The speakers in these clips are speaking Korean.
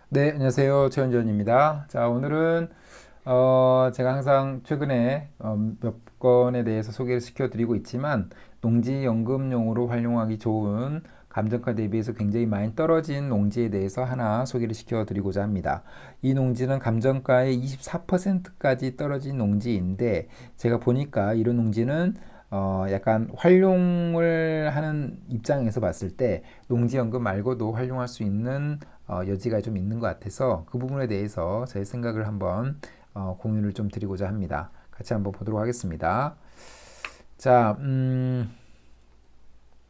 네, 안녕하세요. 최현전입니다. 자, 오늘은 제가 항상 최근에 몇 건에 대해서 소개를 시켜드리고 있지만 농지연금용으로 활용하기 좋은 감정가 대비해서 굉장히 많이 떨어진 농지에 대해서 하나 소개를 시켜드리고자 합니다. 이 농지는 감정가의 24%까지 떨어진 농지인데 제가 보니까 이런 농지는 약간 활용을 하는 입장에서 봤을 때 농지연금 말고도 활용할 수 있는 여지가 좀 있는 것 같아서 그 부분에 대해서 제 생각을 한번 공유를 좀 드리고자 합니다. 같이 한번 보도록 하겠습니다. 자,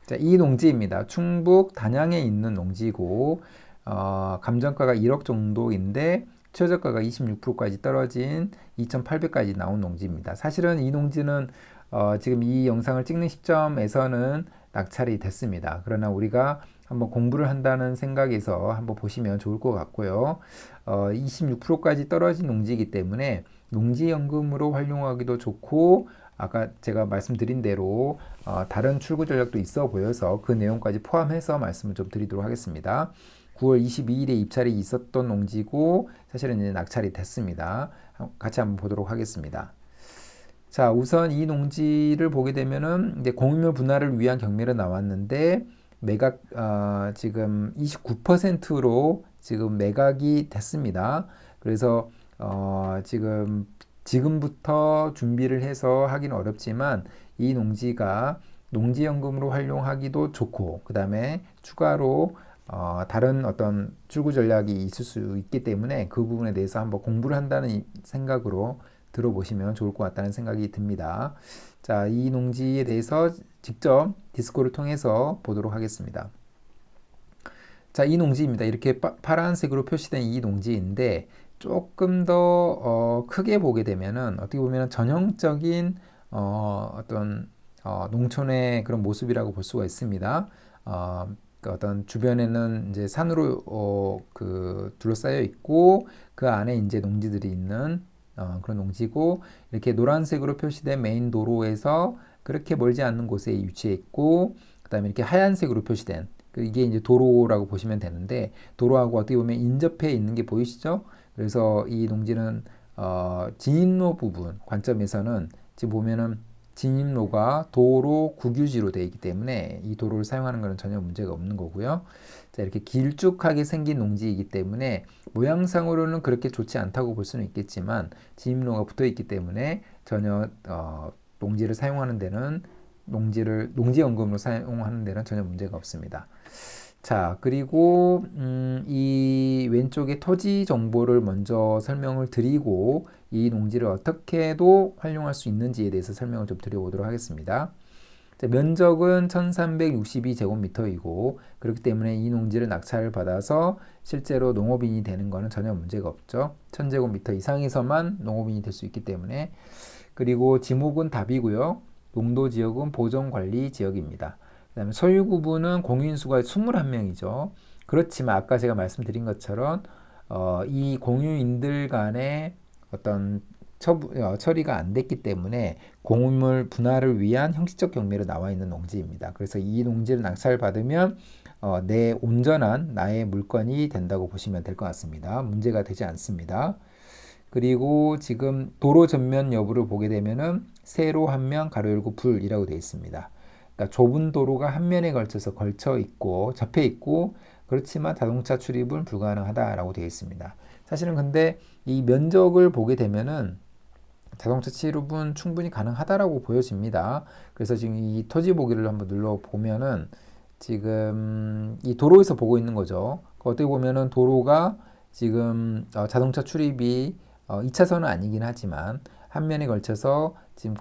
자, 이 농지입니다. 충북 단양에 있는 농지고 감정가가 1억 정도인데 최저가가 26%까지 떨어진 2,800까지 나온 농지입니다. 사실은 이 농지는 지금 이 영상을 찍는 시점에서는 낙찰이 됐습니다. 그러나 우리가 한번 공부를 한다는 생각에서 한번 보시면 좋을 것 같고요. 26%까지 떨어진 농지이기 때문에 농지연금으로 활용하기도 좋고 아까 제가 말씀드린 대로 다른 출구 전략도 있어 보여서 그 내용까지 포함해서 말씀을 좀 드리도록 하겠습니다. 9월 22일에 입찰이 있었던 농지고 사실은 이제 낙찰이 됐습니다. 같이 한번 보도록 하겠습니다. 자, 우선 이 농지를 보게 되면은 이제 공유물 분할을 위한 경매로 나왔는데 매각 지금 29%로 지금 매각이 됐습니다. 그래서 지금부터 준비를 해서 하기는 어렵지만 이 농지가 농지연금으로 활용하기도 좋고 그 다음에 추가로 다른 어떤 출구 전략이 있을 수 있기 때문에 그 부분에 대해서 한번 공부를 한다는 생각으로 들어보시면 좋을 것 같다는 생각이 듭니다. 자, 이 농지에 대해서 직접 디스코를 통해서 보도록 하겠습니다. 자, 이 농지입니다. 이렇게 파란색으로 표시된 이 농지인데 조금 더 크게 보게 되면은 어떻게 보면 전형적인 어떤 농촌의 그런 모습이라고 볼 수가 있습니다. 그 어떤 주변에는 이제 산으로 둘러싸여 있고 그 안에 이제 농지들이 있는 그런 농지고 이렇게 노란색으로 표시된 메인 도로에서 그렇게 멀지 않는 곳에 위치해 있고 그다음에 이렇게 하얀색으로 표시된 이게 이제 도로라고 보시면 되는데 도로하고 어떻게 보면 인접해 있는 게 보이시죠? 그래서 이 농지는 진입로 부분 관점에서는 지금 보면은 진입로가 도로 국유지로 되어 있기 때문에 이 도로를 사용하는 것은 전혀 문제가 없는 거고요. 자, 이렇게 길쭉하게 생긴 농지이기 때문에 모양상으로는 그렇게 좋지 않다고 볼 수는 있겠지만 진입로가 붙어 있기 때문에 전혀 농지를 사용하는 데는 농지연금으로 사용하는 데는 전혀 문제가 없습니다. 자, 그리고 이 왼쪽에 토지 정보를 먼저 설명을 드리고 이 농지를 어떻게도 활용할 수 있는지에 대해서 설명을 좀 드려보도록 하겠습니다. 자, 면적은 1362제곱미터이고 그렇기 때문에 이 농지를 낙찰을 받아서 실제로 농업인이 되는 것은 전혀 문제가 없죠. 1000제곱미터 이상에서만 농업인이 될 수 있기 때문에 그리고 지목은 답이고요. 용도 지역은 보존관리 지역입니다. 그다음에 소유 구분은 공유인수가 21명이죠. 그렇지만 아까 제가 말씀드린 것처럼 이 공유인들 간의 어떤 처리가 안 됐기 때문에 공유물 분할을 위한 형식적 경매로 나와 있는 농지입니다. 그래서 이 농지를 낙찰받으면 내 온전한 나의 물건이 된다고 보시면 될 것 같습니다. 문제가 되지 않습니다. 그리고 지금 도로 전면 여부를 보게 되면은 세로 한 면 가로 열고 불이라고 되어 있습니다. 그러니까 좁은 도로가 한 면에 걸쳐서 걸쳐 있고 접해 있고 그렇지만 자동차 출입은 불가능하다라고 되어 있습니다. 사실은 근데 이 면적을 보게 되면은 자동차 출입은 충분히 가능하다라고 보여집니다. 그래서 지금 이 토지 보기를 한번 눌러 보면은 지금 이 도로에서 보고 있는 거죠. 어떻게 보면은 도로가 지금 자동차 출입이 2차선은 아니긴 하지만 한 면에 걸쳐서 지금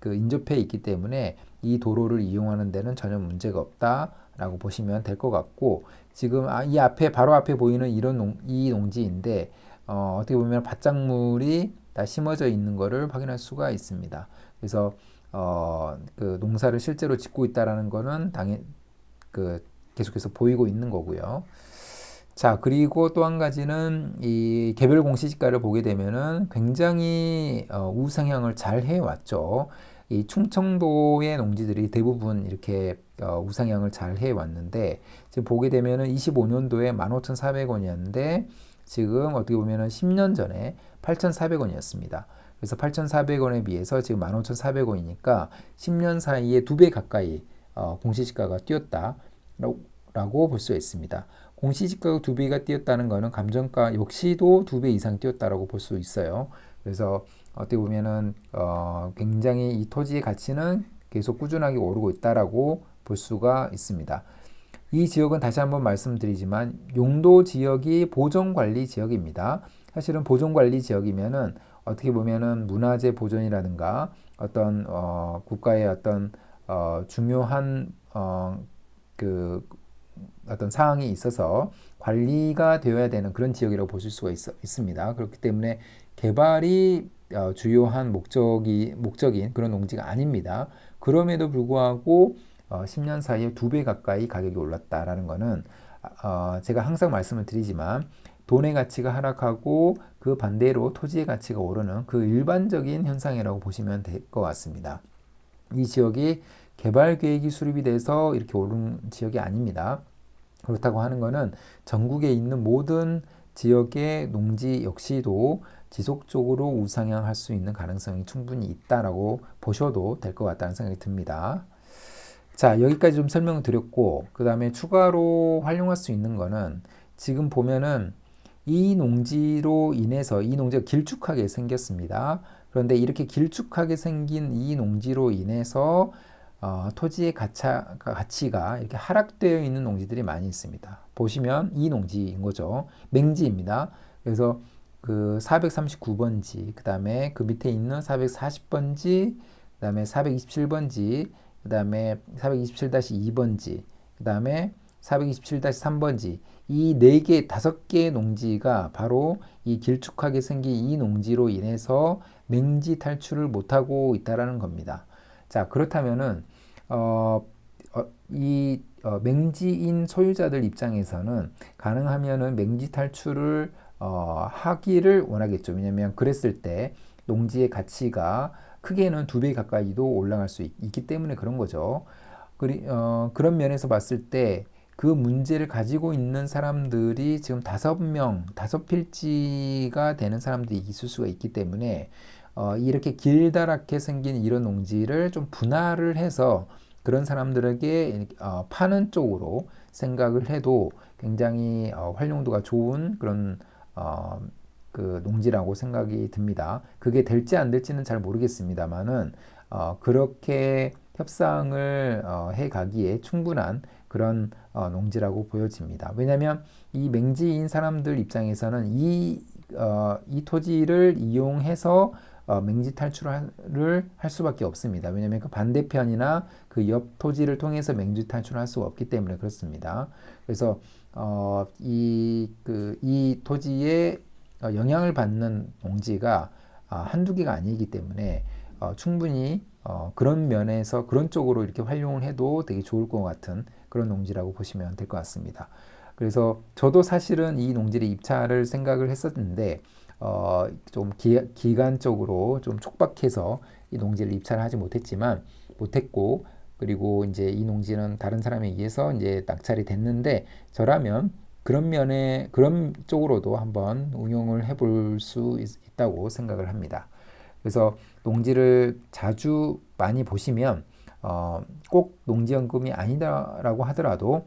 인접해 있기 때문에 이 도로를 이용하는 데는 전혀 문제가 없다라고 보시면 될 것 같고 지금 이 앞에 바로 앞에 보이는 이 농지인데 어떻게 보면 밭작물이 다 심어져 있는 것을 확인할 수가 있습니다. 그래서 그 농사를 실제로 짓고 있다라는 거는 계속해서 보이고 있는 거고요. 자, 그리고 또 한 가지는 이 개별 공시지가를 보게 되면은 굉장히 우상향을 잘 해왔죠. 이 충청도의 농지들이 대부분 이렇게 우상향을 잘 해왔는데 지금 보게 되면은 25년도에 15,400원이었는데 지금 어떻게 보면은 10년 전에 8,400원이었습니다. 그래서 8,400원에 비해서 지금 15,400원이니까 10년 사이에 2배 가까이 공시지가가 뛰었다라고 볼 수 있습니다. 공시지가가 2배가 뛰었다는 것은 감정가 역시도 2배 이상 뛰었다라고 볼 수 있어요. 그래서 어떻게 보면은 굉장히 이 토지의 가치는 계속 꾸준하게 오르고 있다라고 볼 수가 있습니다. 이 지역은 다시 한번 말씀드리지만 용도 지역이 보존관리 지역입니다. 사실은 보존관리 지역이면은 어떻게 보면은 문화재 보존이라든가 어떤 국가의 어떤 중요한 그 어떤 사항이 있어서 관리가 되어야 되는 그런 지역이라고 보실 수가 있습니다. 그렇기 때문에 개발이 주요한 목적인 그런 농지가 아닙니다. 그럼에도 불구하고 10년 사이에 2배 가까이 가격이 올랐다라는 것은 제가 항상 말씀을 드리지만 돈의 가치가 하락하고 그 반대로 토지의 가치가 오르는 그 일반적인 현상이라고 보시면 될 것 같습니다. 이 지역이 개발 계획이 수립이 돼서 이렇게 오른 지역이 아닙니다. 그렇다고 하는 것은 전국에 있는 모든 지역의 농지 역시도 지속적으로 우상향할 수 있는 가능성이 충분히 있다라고 보셔도 될 것 같다는 생각이 듭니다. 자, 여기까지 좀 설명을 드렸고, 그 다음에 추가로 활용할 수 있는 거는 지금 보면은 이 농지로 인해서 이 농지가 길쭉하게 생겼습니다. 그런데 이렇게 길쭉하게 생긴 이 농지로 인해서 토지의 가치가 이렇게 하락되어 있는 농지들이 많이 있습니다. 보시면 이 농지인 거죠. 맹지입니다. 그래서 그 439번지, 그 다음에 그 밑에 있는 440번지, 그 다음에 427번지, 그 다음에 427-2번지, 그 다음에 427-3번지, 이 4개, 5개의 농지가 바로 이 길쭉하게 생긴 이 농지로 인해서 맹지 탈출을 못하고 있다라는 겁니다. 자, 그렇다면은, 맹지인 소유자들 입장에서는 가능하면은 맹지 탈출을 하기를 원하겠죠. 왜냐면 그랬을 때 농지의 가치가 크게는 2배 가까이도 올라갈 수 있기 때문에 그런 거죠. 그런 면에서 봤을 때 그 문제를 가지고 있는 사람들이 지금 5필지가 되는 사람들이 있을 수가 있기 때문에 이렇게 길다랗게 생긴 이런 농지를 좀 분할을 해서 그런 사람들에게 파는 쪽으로 생각을 해도 굉장히 활용도가 좋은 그런 그 농지라고 생각이 듭니다. 그게 될지 안 될지는 잘 모르겠습니다만은 그렇게 협상을 해 가기에 충분한 그런 농지라고 보여집니다. 왜냐하면 이 맹지인 사람들 입장에서는 이 토지를 이용해서 맹지 탈출을 할 수밖에 없습니다. 왜냐하면 그 반대편이나 그 옆 토지를 통해서 맹지 탈출을 할 수가 없기 때문에 그렇습니다. 그래서 이 토지에 영향을 받는 농지가 한두 개가 아니기 때문에 충분히 그런 면에서 그런 쪽으로 이렇게 활용을 해도 되게 좋을 것 같은 그런 농지라고 보시면 될 것 같습니다. 그래서 저도 사실은 이 농지를 입찰을 생각을 했었는데 좀 기간적으로 좀 촉박해서 이 농지를 입찰하지 못했고 그리고 이제 이 농지는 다른 사람에 의해서 이제 낙찰이 됐는데 저라면 그런 쪽으로도 한번 운용을 해볼 수 있다고 생각을 합니다. 그래서 농지를 자주 많이 보시면 꼭 농지연금이 아니다라고 하더라도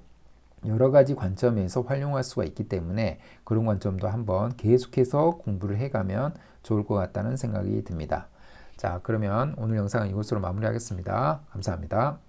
여러 가지 관점에서 활용할 수가 있기 때문에 그런 관점도 한번 계속해서 공부를 해가면 좋을 것 같다는 생각이 듭니다. 자, 그러면 오늘 영상은 이것으로 마무리하겠습니다. 감사합니다.